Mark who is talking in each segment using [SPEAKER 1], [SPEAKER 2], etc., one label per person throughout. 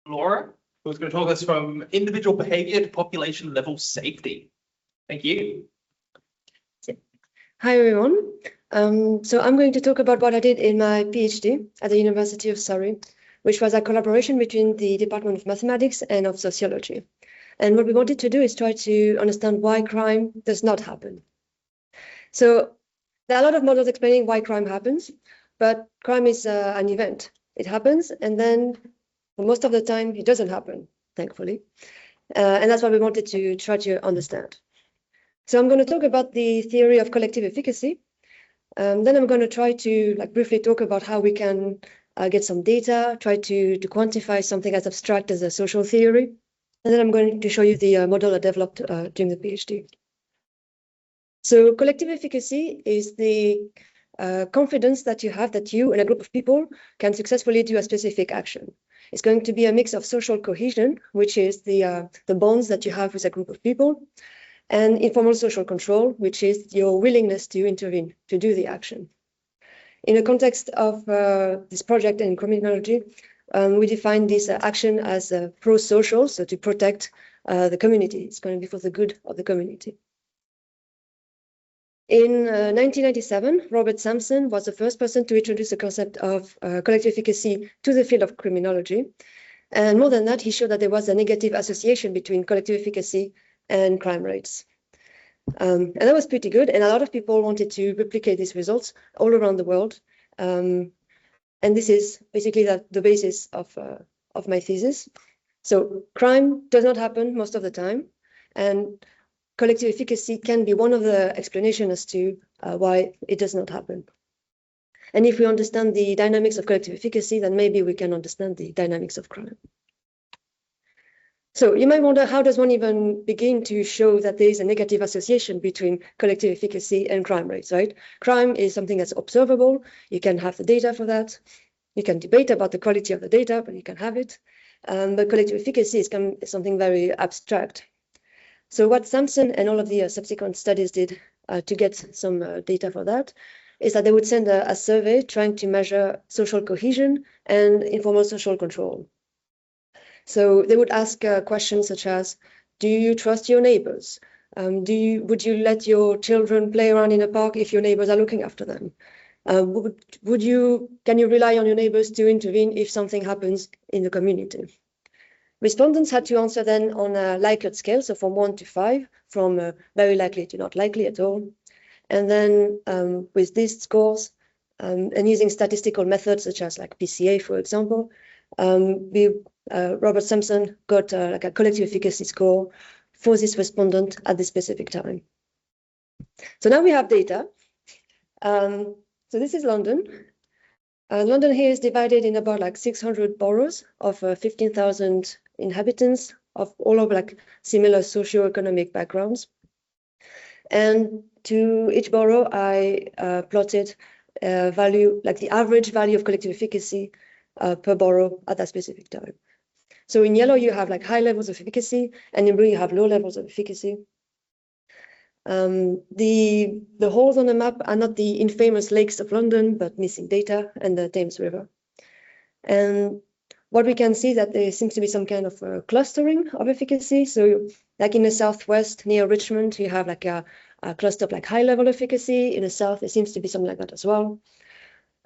[SPEAKER 1] Laura, who's going to talk us from individual behaviour to population level safety. Thank you.
[SPEAKER 2] Hi, everyone. So I'm going to talk about what I did in my PhD at the University of Surrey, which was a collaboration between the Department of Mathematics and of Sociology. And what we wanted to do is try to understand why crime does not happen. So there are a lot of models explaining why crime happens, but crime is an event. It happens, and then most of the time it doesn't happen, thankfully. And that's what we wanted to try to understand. So I'm going to talk about the theory of collective efficacy. Then I'm going to try to briefly talk about how we can get some data, try to quantify something as abstract as a social theory. And then I'm going to show you the model I developed during the PhD. So collective efficacy is the confidence that you have that you and a group of people can successfully do a specific action. It's going to be a mix of social cohesion, which is the bonds that you have with a group of people, and informal social control, which is your willingness to intervene, to do the action. In the context of this project in criminology, we define this action as pro-social, so to protect the community. It's going to be for the good of the community. In 1997, Robert Sampson was the first person to introduce the concept of collective efficacy to the field of criminology. And more than that, he showed that there was a negative association between collective efficacy and crime rates. And that was pretty good. And a lot of people wanted to replicate these results all around the world. And this is basically the basis of my thesis. So crime does not happen most of the time. And collective efficacy can be one of the explanations as to why it does not happen. And if we understand the dynamics of collective efficacy, then maybe we can understand the dynamics of crime. So you might wonder, how does one even begin to show that there is a negative association between collective efficacy and crime rates, right? Crime is something that's observable. You can have the data for that. You can debate about the quality of the data, but you can have it. But collective efficacy is something very abstract. So what Sampson and all of the subsequent studies did to get some data for that is that they would send a survey trying to measure social cohesion and informal social control. So they would ask questions such as, do you trust your neighbors? Would you let your children play around in a park if your neighbors are looking after them? Can you rely on your neighbors to intervene if something happens in the community? Respondents had to answer then on a Likert scale, so from 1 to 5, from very likely to not likely at all. And then with these scores, and using statistical methods such as PCA, for example, Robert Sampson got a collective efficacy score for this respondent at this specific time. So now we have data. So this is London. London here is divided in about 600 boroughs of 15,000 inhabitants of all of similar socioeconomic backgrounds. And to each borough, I plotted value, the average value of collective efficacy per borough at that specific time. So in yellow, you have high levels of efficacy, and in blue, you have low levels of efficacy. The holes on the map are not the infamous lakes of London, but missing data and the Thames River. And what we can see is that there seems to be some kind of clustering of efficacy. So in the southwest near Richmond, you have a cluster of high level efficacy. In the south, there seems to be something like that as well.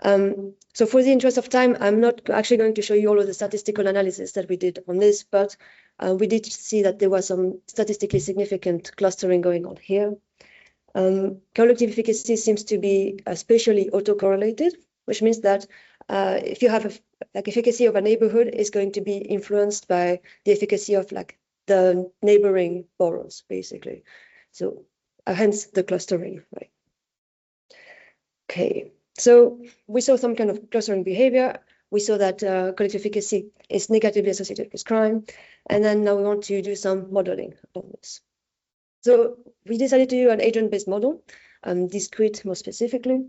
[SPEAKER 2] So for the interest of time, I'm not actually going to show you all of the statistical analysis that we did on this, but we did see that there was some statistically significant clustering going on here. Collective efficacy seems to be spatially autocorrelated, which means that if you have efficacy of a neighborhood is going to be influenced by the efficacy of the neighboring boroughs, basically. So hence the clustering, right? Okay. So we saw some kind of clustering behavior. We saw that collective efficacy is negatively associated with crime. And then now we want to do some modeling on this. So we decided to do an agent-based model, discrete more specifically.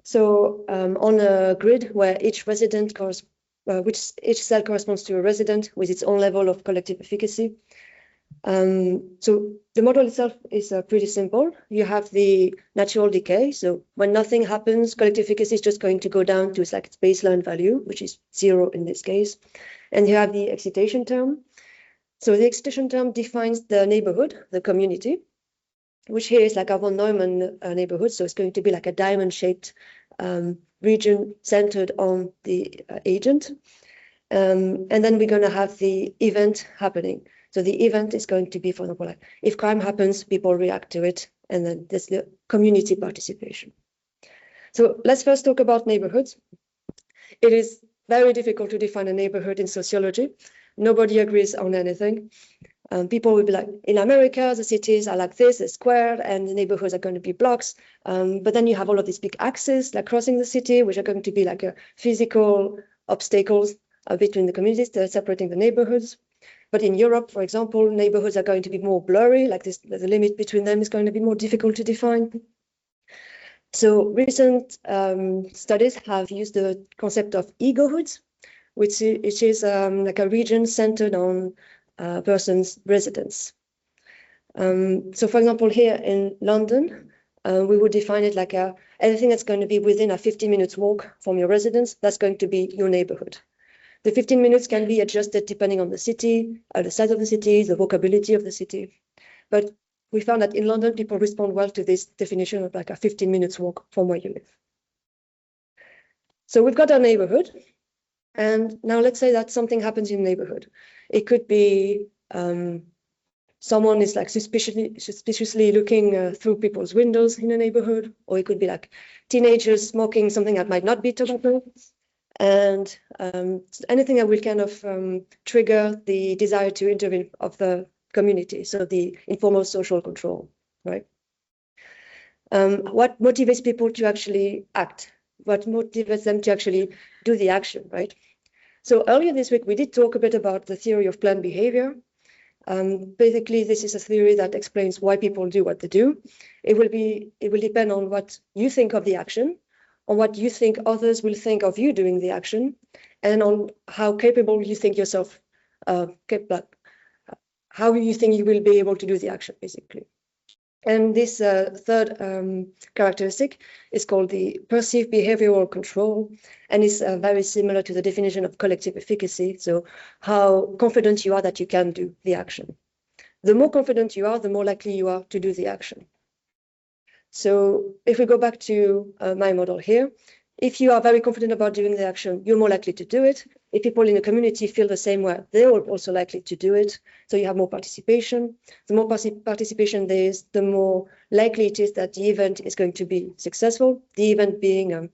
[SPEAKER 2] So on a grid where each cell corresponds to a resident with its own level of collective efficacy, So the model itself is pretty simple. You have the natural decay. So when nothing happens, collective efficacy is just going to go down to its like its baseline value, which is 0 in this case. And you have the excitation term. So the excitation term defines the neighborhood, the community, which here is like a von Neumann neighborhood. So it's going to be like a diamond-shaped region centered on the agent. And then we're going to have the event happening. So the event is going to be, for example, like if crime happens, people react to it, and then there's the community participation. So let's first talk about neighborhoods. It is very difficult to define a neighborhood in sociology. Nobody agrees on anything. People will be like, in America, the cities are like this, a square, and the neighborhoods are going to be blocks. But then you have all of these big axes like crossing the city, which are going to be like a physical obstacles between the communities that are separating the neighborhoods. But in Europe, for example, neighborhoods are going to be more blurry, like this, the limit between them is going to be more difficult to define. So recent studies have used the concept of egohoods, which is like a region centered on a person's residence. So for example, here in London, we would define it like anything that's going to be within a 15 minutes walk from your residence, that's going to be your neighborhood. The 15 minutes can be adjusted depending on the city, the size of the city, the walkability of the city. But we found that in London, people respond well to this definition of like a 15 minutes walk from where you live. So we've got our neighborhood. And now let's say that something happens in the neighborhood. It could be someone is like suspiciously looking through people's windows in a neighborhood, or it could be like teenagers smoking something that might not be tobacco. And anything that will kind of trigger the desire to intervene of the community, so the informal social control, right? What motivates people to actually act? What motivates them to actually do the action, right? So earlier this week, we did talk a bit about the theory of planned behavior. Basically, this is a theory that explains why people do what they do. It will depend on what you think of the action, on what you think others will think of you doing the action, and on how capable you think yourself, how you think you will be able to do the action, basically. And this third characteristic is called the perceived behavioral control, and is very similar to the definition of collective efficacy. So how confident you are that you can do the action. The more confident you are, the more likely you are to do the action. So if we go back to my model here, if you are very confident about doing the action, you're more likely to do it. If people in the community feel the same way, they're also likely to do it. So you have more participation. The more participation there is, the more likely it is that the event is going to be successful. The event being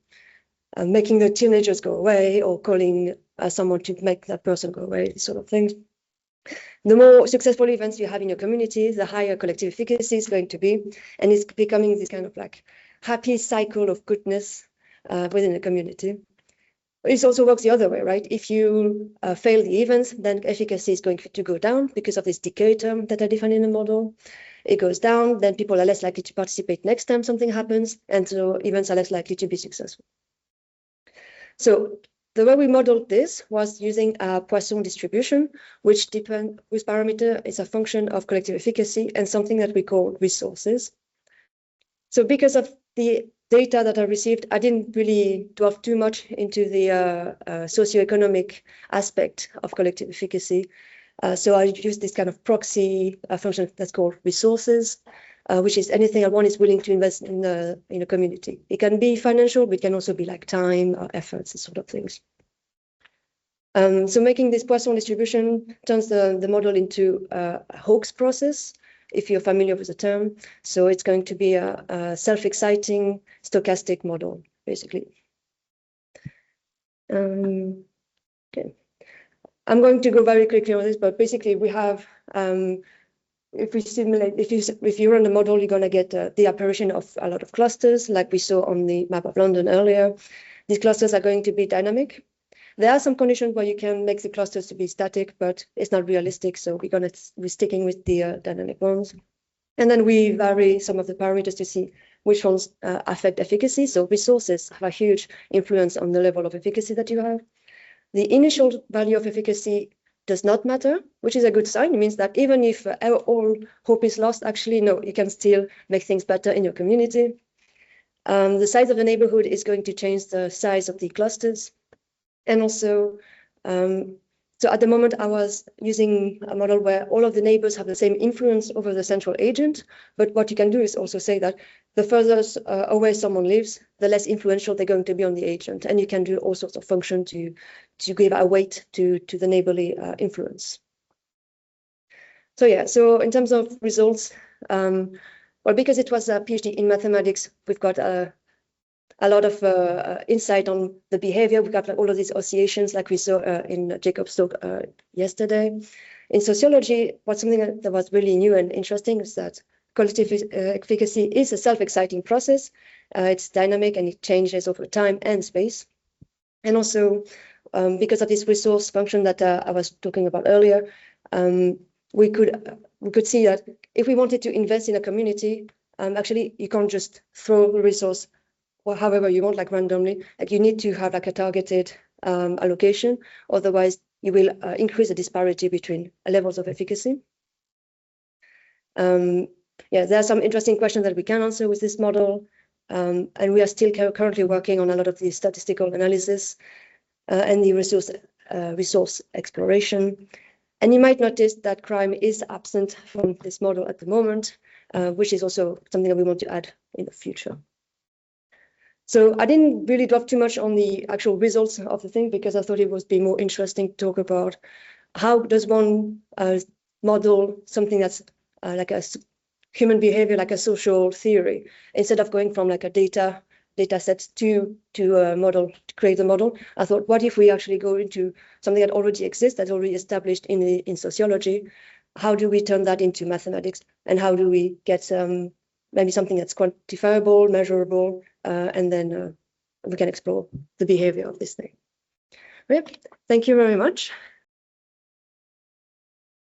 [SPEAKER 2] making the teenagers go away, or calling someone to make that person go away, these sort of things. The more successful events you have in your community, the higher collective efficacy is going to be, and it's becoming this kind of like happy cycle of goodness within the community. It also works the other way, right? If you fail the events, then efficacy is going to go down because of this decay term that I defined in the model. It goes down, then people are less likely to participate next time something happens, and so events are less likely to be successful. So the way we modeled this was using a Poisson distribution, whose parameter is a function of collective efficacy and something that we call resources. So because of the data that I received, I didn't really delve too much into the socioeconomic aspect of collective efficacy. So I used this kind of proxy function that's called resources, which is anything that one is willing to invest in a community. It can be financial, but it can also be like time or efforts, this sort of things. So making this Poisson distribution turns the model into a Hawkes process, if you're familiar with the term. So it's going to be a self-exciting stochastic model, basically. Okay. I'm going to go very quickly on this, but basically we have, if you run the model, you're going to get the apparition of a lot of clusters, like we saw on the map of London earlier. These clusters are going to be dynamic. There are some conditions where you can make the clusters to be static, but it's not realistic. So we're sticking with the dynamic ones. And then we vary some of the parameters to see which ones affect efficacy. So resources have a huge influence on the level of efficacy that you have. The initial value of efficacy does not matter, which is a good sign. It means that even if all hope is lost, actually, no, you can still make things better in your community. The size of the neighborhood is going to change the size of the clusters. And also, so at the moment, I was using a model where all of the neighbors have the same influence over the central agent. But what you can do is also say that the further away someone lives, the less influential they're going to be on the agent. And you can do all sorts of functions to give a weight to the neighborly influence. So yeah, so in terms of results, well, because it was a PhD in mathematics, we've got a lot of insight on the behavior. We got like, all of these associations like we saw in Jacob's talk yesterday. In sociology, what's something that was really new and interesting is that qualitative efficacy is a self-exciting process. It's dynamic and it changes over time and space. And also, because of this resource function that I was talking about earlier, we could see that if we wanted to invest in a community, actually you can't just throw the resource or however you want, like randomly. Like you need to have like a targeted allocation, otherwise you will increase the disparity between levels of efficacy. Yeah, there are some interesting questions that we can answer with this model, and we are still currently working on a lot of the statistical analysis and the resource exploration. And you might notice that crime is absent from this model at the moment, which is also something that we want to add in the future. So I didn't really drop too much on the actual results of the thing because I thought it would be more interesting to talk about how does one model something that's like a human behavior, like a social theory, instead of going from like a data set to a model, to create a model. I thought, what if we actually go into something that already exists, that's already established in sociology? How do we turn that into mathematics? And how do we get maybe something that's quantifiable, measurable, and then we can explore the behavior of this thing. Yep. Thank you very much.